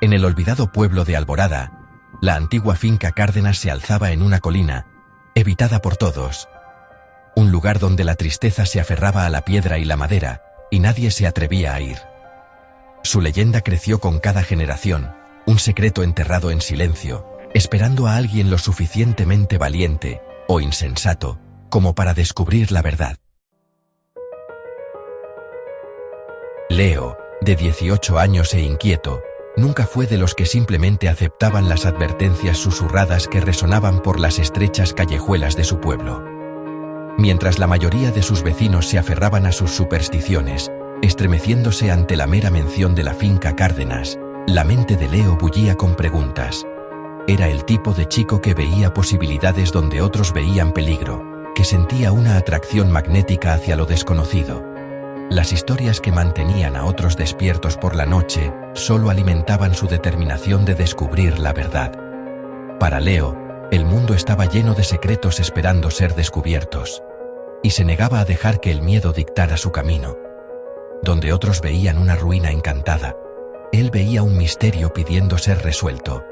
En el olvidado pueblo de Alborada, la antigua finca Cárdenas se alzaba en una colina, evitada por todos. Un lugar donde la tristeza se aferraba a la piedra y la madera, y nadie se atrevía a ir. Su leyenda creció con cada generación, un secreto enterrado en silencio, esperando a alguien lo suficientemente valiente o insensato como para descubrir la verdad. Leo, de 18 años e inquieto, nunca fue de los que simplemente aceptaban las advertencias susurradas que resonaban por las estrechas callejuelas de su pueblo. Mientras la mayoría de sus vecinos se aferraban a sus supersticiones, estremeciéndose ante la mera mención de la finca Cárdenas, la mente de Leo bullía con preguntas. Era el tipo de chico que veía posibilidades donde otros veían peligro, que sentía una atracción magnética hacia lo desconocido. Las historias que mantenían a otros despiertos por la noche solo alimentaban su determinación de descubrir la verdad. Para Leo, el mundo estaba lleno de secretos esperando ser descubiertos, y se negaba a dejar que el miedo dictara su camino. Donde otros veían una ruina encantada, él veía un misterio pidiendo ser resuelto.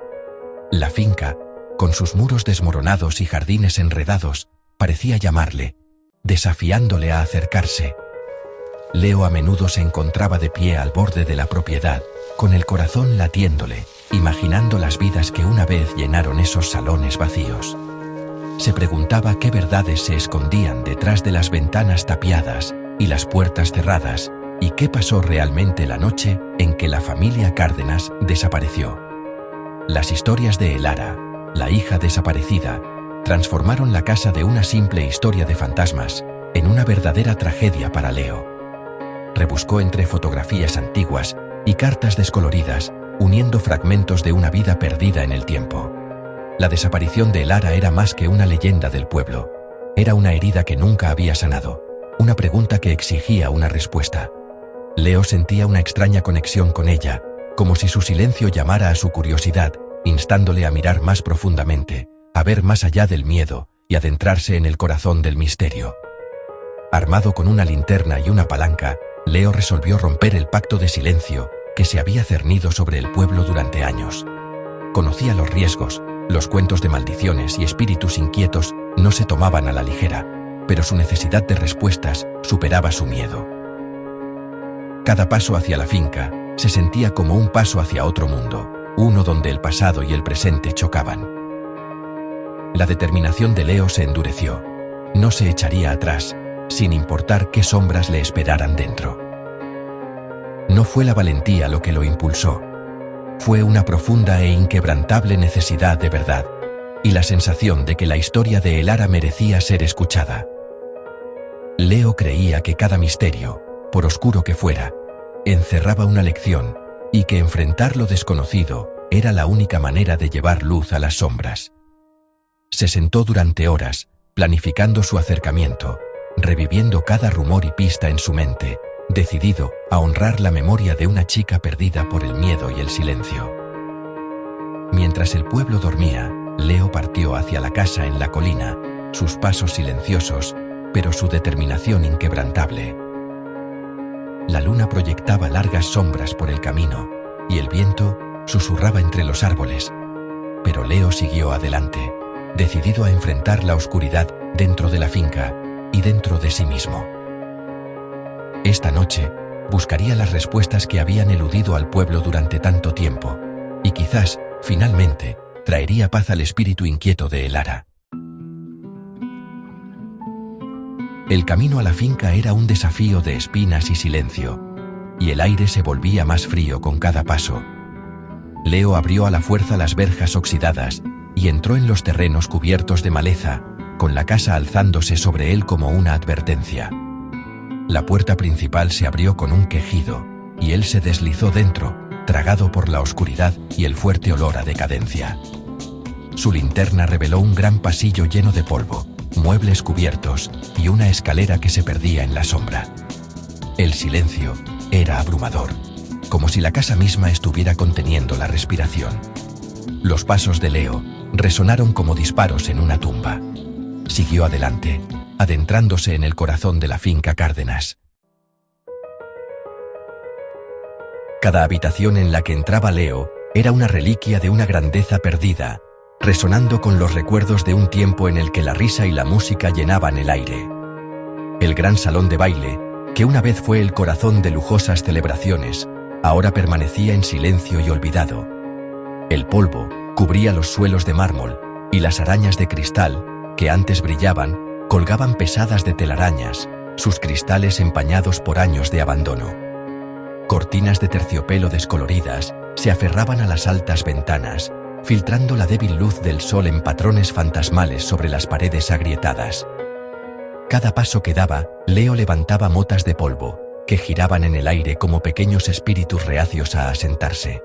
La finca, con sus muros desmoronados y jardines enredados, parecía llamarle, desafiándole a acercarse. Leo a menudo se encontraba de pie al borde de la propiedad, con el corazón latiéndole, imaginando las vidas que una vez llenaron esos salones vacíos. Se preguntaba qué verdades se escondían detrás de las ventanas tapiadas y las puertas cerradas, y qué pasó realmente la noche en que la familia Cárdenas desapareció. Las historias de Elara, la hija desaparecida, transformaron la casa de una simple historia de fantasmas en una verdadera tragedia para Leo. Rebuscó entre fotografías antiguas y cartas descoloridas, uniendo fragmentos de una vida perdida en el tiempo. La desaparición de Elara era más que una leyenda del pueblo. Era una herida que nunca había sanado, una pregunta que exigía una respuesta. Leo sentía una extraña conexión con ella, como si su silencio llamara a su curiosidad, instándole a mirar más profundamente, a ver más allá del miedo y adentrarse en el corazón del misterio. Armado con una linterna y una palanca, Leo resolvió romper el pacto de silencio que se había cernido sobre el pueblo durante años. Conocía los riesgos, los cuentos de maldiciones y espíritus inquietos no se tomaban a la ligera, pero su necesidad de respuestas superaba su miedo. Cada paso hacia la finca se sentía como un paso hacia otro mundo, uno donde el pasado y el presente chocaban. La determinación de Leo se endureció. No se echaría atrás, sin importar qué sombras le esperaran dentro. No fue la valentía lo que lo impulsó. Fue una profunda e inquebrantable necesidad de verdad, y la sensación de que la historia de Elara merecía ser escuchada. Leo creía que cada misterio, por oscuro que fuera, encerraba una lección, y que enfrentar lo desconocido era la única manera de llevar luz a las sombras. Se sentó durante horas, planificando su acercamiento, reviviendo cada rumor y pista en su mente, decidido a honrar la memoria de una chica perdida por el miedo y el silencio. Mientras el pueblo dormía, Leo partió hacia la casa en la colina, sus pasos silenciosos, pero su determinación inquebrantable. La luna proyectaba largas sombras por el camino, y el viento susurraba entre los árboles. Pero Leo siguió adelante, decidido a enfrentar la oscuridad dentro de la finca y dentro de sí mismo. Esta noche, buscaría las respuestas que habían eludido al pueblo durante tanto tiempo, y quizás, finalmente, traería paz al espíritu inquieto de Elara. El camino a la finca era un desafío de espinas y silencio, y el aire se volvía más frío con cada paso. Leo abrió a la fuerza las verjas oxidadas y entró en los terrenos cubiertos de maleza, con la casa alzándose sobre él como una advertencia. La puerta principal se abrió con un quejido, y él se deslizó dentro, tragado por la oscuridad y el fuerte olor a decadencia. Su linterna reveló un gran pasillo lleno de polvo, muebles cubiertos y una escalera que se perdía en la sombra. El silencio era abrumador, como si la casa misma estuviera conteniendo la respiración. Los pasos de Leo resonaron como disparos en una tumba. Siguió adelante, adentrándose en el corazón de la finca Cárdenas. Cada habitación en la que entraba Leo Era una reliquia de una grandeza perdida, resonando con los recuerdos de un tiempo en el que la risa y la música llenaban el aire. El gran salón de baile, que una vez fue el corazón de lujosas celebraciones, ahora permanecía en silencio y olvidado. El polvo cubría los suelos de mármol, y las arañas de cristal, que antes brillaban, colgaban pesadas de telarañas, sus cristales empañados por años de abandono. Cortinas de terciopelo descoloridas se aferraban a las altas ventanas, filtrando la débil luz del sol en patrones fantasmales sobre las paredes agrietadas. Cada paso que daba, Leo levantaba motas de polvo, que giraban en el aire como pequeños espíritus reacios a asentarse.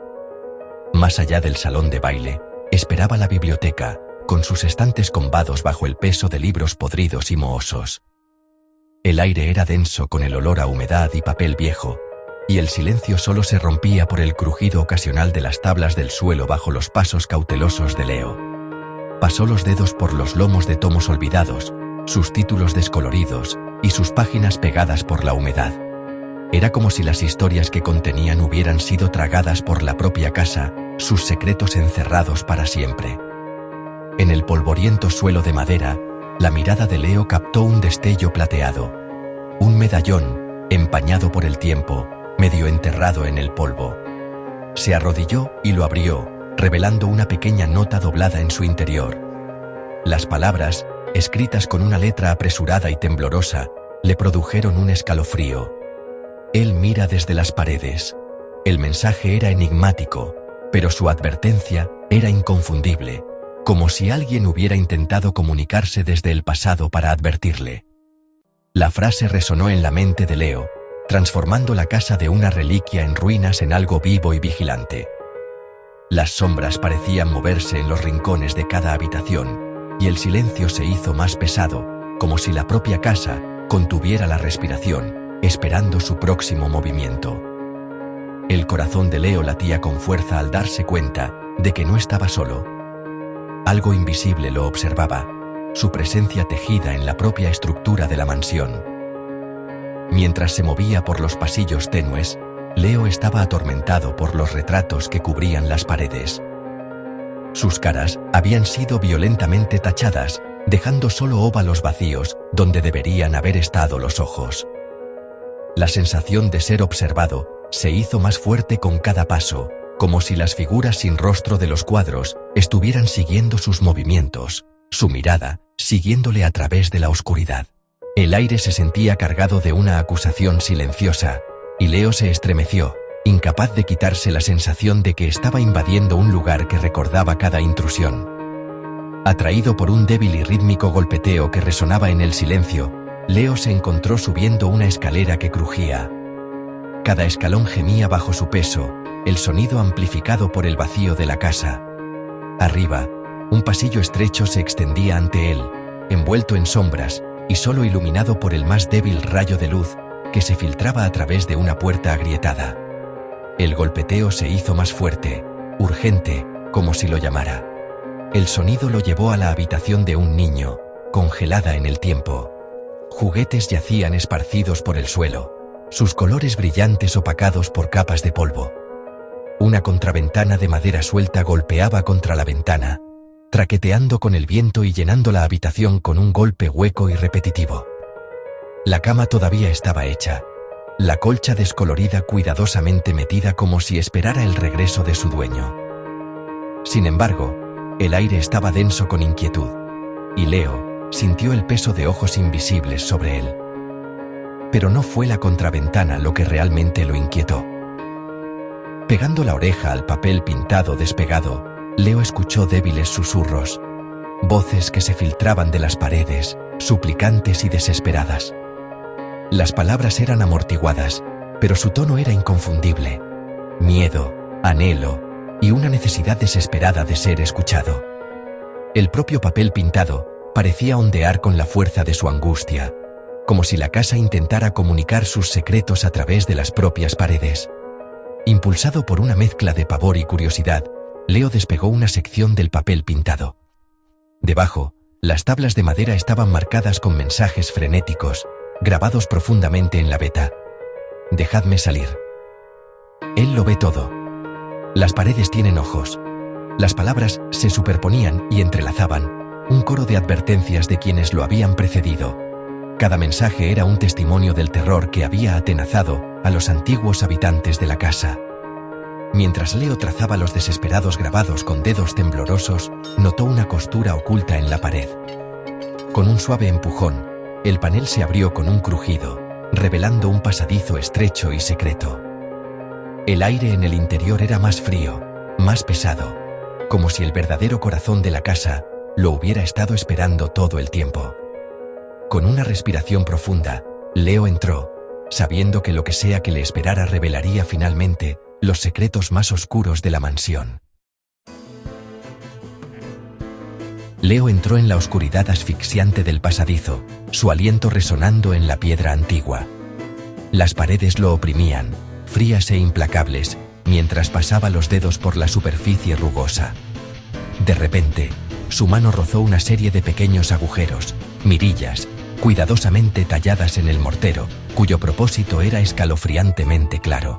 Más allá del salón de baile, esperaba la biblioteca, con sus estantes combados bajo el peso de libros podridos y mohosos. El aire era denso con el olor a humedad y papel viejo, y el silencio solo se rompía por el crujido ocasional de las tablas del suelo bajo los pasos cautelosos de Leo. Pasó los dedos por los lomos de tomos olvidados, sus títulos descoloridos y sus páginas pegadas por la humedad. Era como si las historias que contenían hubieran sido tragadas por la propia casa, sus secretos encerrados para siempre. En el polvoriento suelo de madera, la mirada de Leo captó un destello plateado. Un medallón, empañado por el tiempo, medio enterrado en el polvo. Se arrodilló y lo abrió, revelando una pequeña nota doblada en su interior. Las palabras, escritas con una letra apresurada y temblorosa, le produjeron un escalofrío. Él mira desde las paredes. El mensaje era enigmático, pero su advertencia era inconfundible, como si alguien hubiera intentado comunicarse desde el pasado para advertirle. La frase resonó en la mente de Leo, transformando la casa de una reliquia en ruinas en algo vivo y vigilante. Las sombras parecían moverse en los rincones de cada habitación, y el silencio se hizo más pesado, como si la propia casa contuviera la respiración, esperando su próximo movimiento. El corazón de Leo latía con fuerza al darse cuenta de que no estaba solo. Algo invisible lo observaba, su presencia tejida en la propia estructura de la mansión. Mientras se movía por los pasillos tenues, Leo estaba atormentado por los retratos que cubrían las paredes. Sus caras habían sido violentamente tachadas, dejando solo óvalos vacíos donde deberían haber estado los ojos. La sensación de ser observado se hizo más fuerte con cada paso, como si las figuras sin rostro de los cuadros estuvieran siguiendo sus movimientos, su mirada siguiéndole a través de la oscuridad. El aire se sentía cargado de una acusación silenciosa, y Leo se estremeció, incapaz de quitarse la sensación de que estaba invadiendo un lugar que recordaba cada intrusión. Atraído por un débil y rítmico golpeteo que resonaba en el silencio, Leo se encontró subiendo una escalera que crujía. Cada escalón gemía bajo su peso, el sonido amplificado por el vacío de la casa. Arriba, un pasillo estrecho se extendía ante él, envuelto en sombras, y solo iluminado por el más débil rayo de luz que se filtraba a través de una puerta agrietada. El golpeteo se hizo más fuerte, urgente, como si lo llamara. El sonido lo llevó a la habitación de un niño, congelada en el tiempo. Juguetes yacían esparcidos por el suelo, sus colores brillantes opacados por capas de polvo. Una contraventana de madera suelta golpeaba contra la ventana, traqueteando con el viento y llenando la habitación con un golpe hueco y repetitivo. La cama todavía estaba hecha, la colcha descolorida cuidadosamente metida como si esperara el regreso de su dueño. Sin embargo, el aire estaba denso con inquietud, y Leo sintió el peso de ojos invisibles sobre él. Pero no fue la contraventana lo que realmente lo inquietó. Pegando la oreja al papel pintado despegado, Leo escuchó débiles susurros, voces que se filtraban de las paredes, suplicantes y desesperadas. Las palabras eran amortiguadas, pero su tono era inconfundible. Miedo, anhelo y una necesidad desesperada de ser escuchado. El propio papel pintado parecía ondear con la fuerza de su angustia, como si la casa intentara comunicar sus secretos a través de las propias paredes. Impulsado por una mezcla de pavor y curiosidad, Leo despegó una sección del papel pintado. Debajo, las tablas de madera estaban marcadas con mensajes frenéticos, grabados profundamente en la veta. «Dejadme salir. Él lo ve todo. Las paredes tienen ojos. Las palabras se superponían y entrelazaban, un coro de advertencias de quienes lo habían precedido. Cada mensaje era un testimonio del terror que había atenazado a los antiguos habitantes de la casa. Mientras Leo trazaba los desesperados grabados con dedos temblorosos, notó una costura oculta en la pared. Con un suave empujón, el panel se abrió con un crujido, revelando un pasadizo estrecho y secreto. El aire en el interior era más frío, más pesado, como si el verdadero corazón de la casa lo hubiera estado esperando todo el tiempo. Con una respiración profunda, Leo entró, sabiendo que lo que sea que le esperara revelaría finalmente los secretos más oscuros de la mansión. Leo entró en la oscuridad asfixiante del pasadizo, su aliento resonando en la piedra antigua. Las paredes lo oprimían, frías e implacables, mientras pasaba los dedos por la superficie rugosa. De repente, su mano rozó una serie de pequeños agujeros, mirillas, cuidadosamente talladas en el mortero, cuyo propósito era escalofriantemente claro.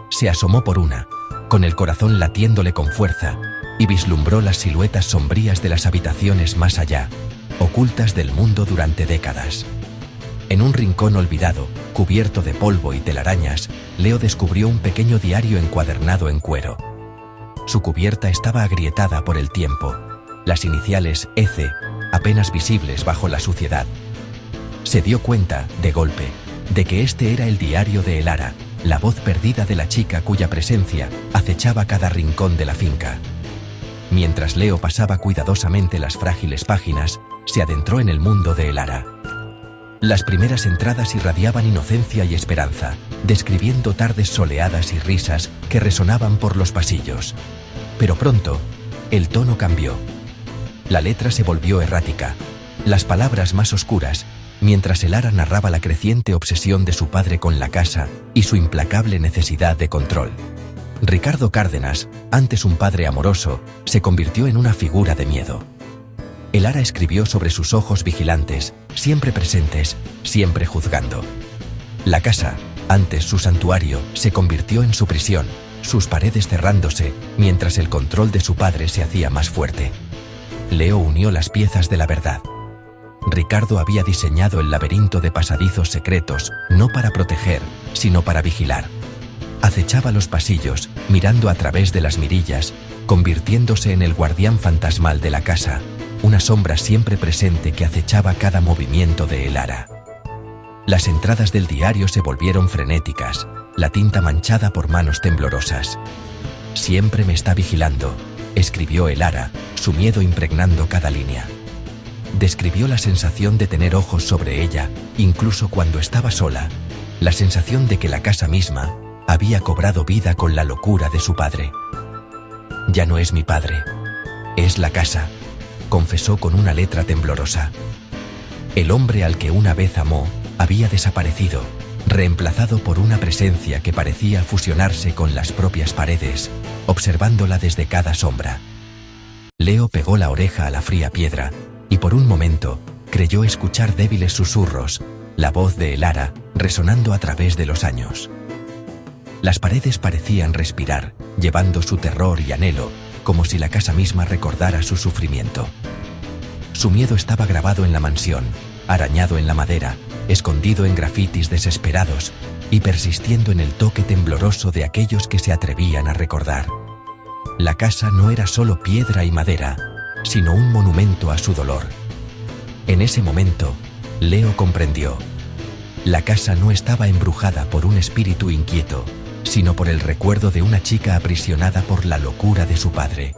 Se asomó por una, con el corazón latiéndole con fuerza, y vislumbró las siluetas sombrías de las habitaciones más allá, ocultas del mundo durante décadas. En un rincón olvidado, cubierto de polvo y telarañas, Leo descubrió un pequeño diario encuadernado en cuero. Su cubierta estaba agrietada por el tiempo, las iniciales EC, apenas visibles bajo la suciedad. Se dio cuenta, de golpe, de que este era el diario de Elara, la voz perdida de la chica cuya presencia acechaba cada rincón de la finca. Mientras Leo pasaba cuidadosamente las frágiles páginas, se adentró en el mundo de Elara. Las primeras entradas irradiaban inocencia y esperanza, describiendo tardes soleadas y risas que resonaban por los pasillos. Pero pronto, el tono cambió. La letra se volvió errática, las palabras más oscuras, mientras Elara narraba la creciente obsesión de su padre con la casa y su implacable necesidad de control. Ricardo Cárdenas, antes un padre amoroso, se convirtió en una figura de miedo. Elara escribió sobre sus ojos vigilantes, siempre presentes, siempre juzgando. La casa, antes su santuario, se convirtió en su prisión, sus paredes cerrándose, mientras el control de su padre se hacía más fuerte. Leo unió las piezas de la verdad. Ricardo había diseñado el laberinto de pasadizos secretos, no para proteger, sino para vigilar. Acechaba los pasillos, mirando a través de las mirillas, convirtiéndose en el guardián fantasmal de la casa, una sombra siempre presente que acechaba cada movimiento de Elara. Las entradas del diario se volvieron frenéticas, la tinta manchada por manos temblorosas. «Siempre me está vigilando», escribió Elara, su miedo impregnando cada línea. Describió la sensación de tener ojos sobre ella, incluso cuando estaba sola, la sensación de que la casa misma había cobrado vida con la locura de su padre. «Ya no es mi padre, es la casa», confesó con una letra temblorosa. El hombre al que una vez amó había desaparecido, reemplazado por una presencia que parecía fusionarse con las propias paredes, observándola desde cada sombra. Leo pegó la oreja a la fría piedra, y por un momento creyó escuchar débiles susurros, la voz de Elara resonando a través de los años. Las paredes parecían respirar, llevando su terror y anhelo, como si la casa misma recordara su sufrimiento. Su miedo estaba grabado en la mansión, arañado en la madera, escondido en grafitis desesperados y persistiendo en el toque tembloroso de aquellos que se atrevían a recordar. La casa no era solo piedra y madera, sino un monumento a su dolor. En ese momento, Leo comprendió. La casa no estaba embrujada por un espíritu inquieto, sino por el recuerdo de una chica aprisionada por la locura de su padre.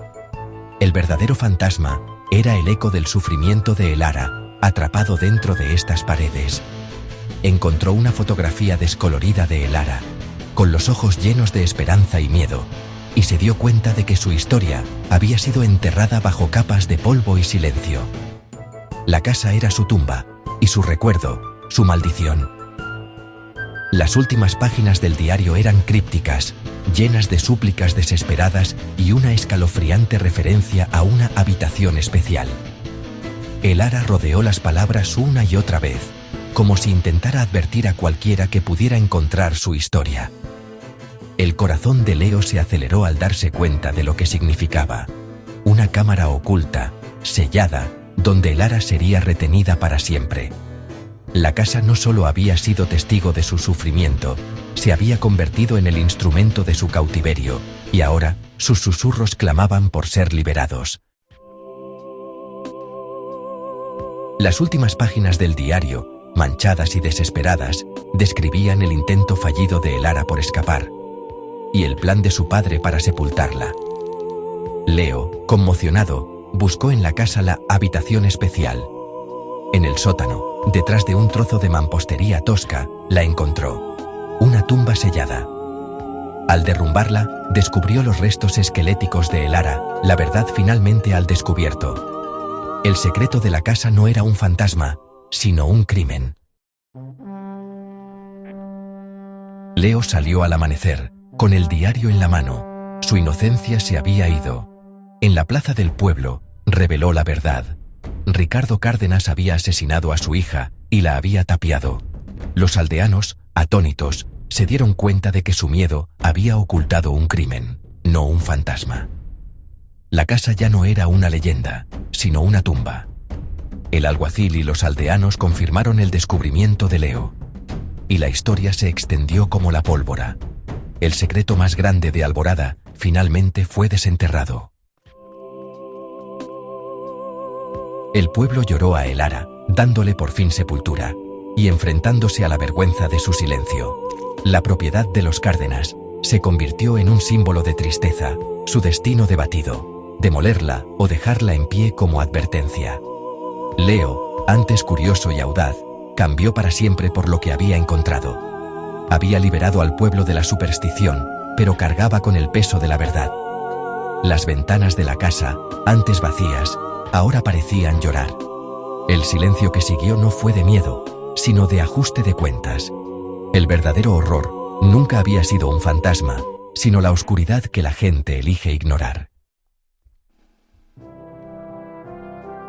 El verdadero fantasma era el eco del sufrimiento de Elara, atrapado dentro de estas paredes. Encontró una fotografía descolorida de Elara, con los ojos llenos de esperanza y miedo, y se dio cuenta de que su historia había sido enterrada bajo capas de polvo y silencio. La casa era su tumba, y su recuerdo, su maldición. Las últimas páginas del diario eran crípticas, llenas de súplicas desesperadas y una escalofriante referencia a una habitación especial. Elara rodeó las palabras una y otra vez, como si intentara advertir a cualquiera que pudiera encontrar su historia. El corazón de Leo se aceleró al darse cuenta de lo que significaba. Una cámara oculta, sellada, donde Elara sería retenida para siempre. La casa no solo había sido testigo de su sufrimiento, se había convertido en el instrumento de su cautiverio, y ahora sus susurros clamaban por ser liberados. Las últimas páginas del diario, manchadas y desesperadas, describían el intento fallido de Elara por escapar, y el plan de su padre para sepultarla. Leo, conmocionado, buscó en la casa la habitación especial. En el sótano, detrás de un trozo de mampostería tosca, la encontró. Una tumba sellada. Al derrumbarla, descubrió los restos esqueléticos de Elara, la verdad finalmente al descubierto. El secreto de la casa no era un fantasma, sino un crimen. Leo salió al amanecer, con el diario en la mano. Su inocencia se había ido. En la plaza del pueblo, reveló la verdad. Ricardo Cárdenas había asesinado a su hija y la había tapiado. Los aldeanos, atónitos, se dieron cuenta de que su miedo había ocultado un crimen, no un fantasma. La casa ya no era una leyenda, sino una tumba. El alguacil y los aldeanos confirmaron el descubrimiento de Leo. Y la historia se extendió como la pólvora. El secreto más grande de Alborada finalmente fue desenterrado. El pueblo lloró a Elara, dándole por fin sepultura, y enfrentándose a la vergüenza de su silencio. La propiedad de los Cárdenas se convirtió en un símbolo de tristeza, su destino debatido, demolerla o dejarla en pie como advertencia. Leo, antes curioso y audaz, cambió para siempre por lo que había encontrado. Había liberado al pueblo de la superstición, pero cargaba con el peso de la verdad. Las ventanas de la casa, antes vacías, ahora parecían llorar. El silencio que siguió no fue de miedo, sino de ajuste de cuentas. El verdadero horror nunca había sido un fantasma, sino la oscuridad que la gente elige ignorar.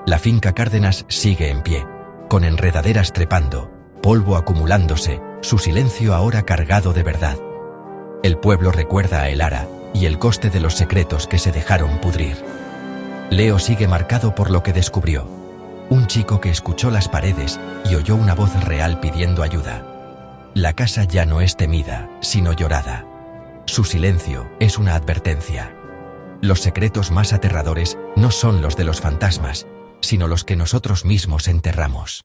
La finca Cárdenas sigue en pie, con enredaderas trepando, polvo acumulándose, su silencio ahora cargado de verdad. El pueblo recuerda a Elara y el coste de los secretos que se dejaron pudrir. Leo sigue marcado por lo que descubrió. Un chico que escuchó las paredes y oyó una voz real pidiendo ayuda. La casa ya no es temida, sino llorada. Su silencio es una advertencia. Los secretos más aterradores no son los de los fantasmas, sino los que nosotros mismos enterramos.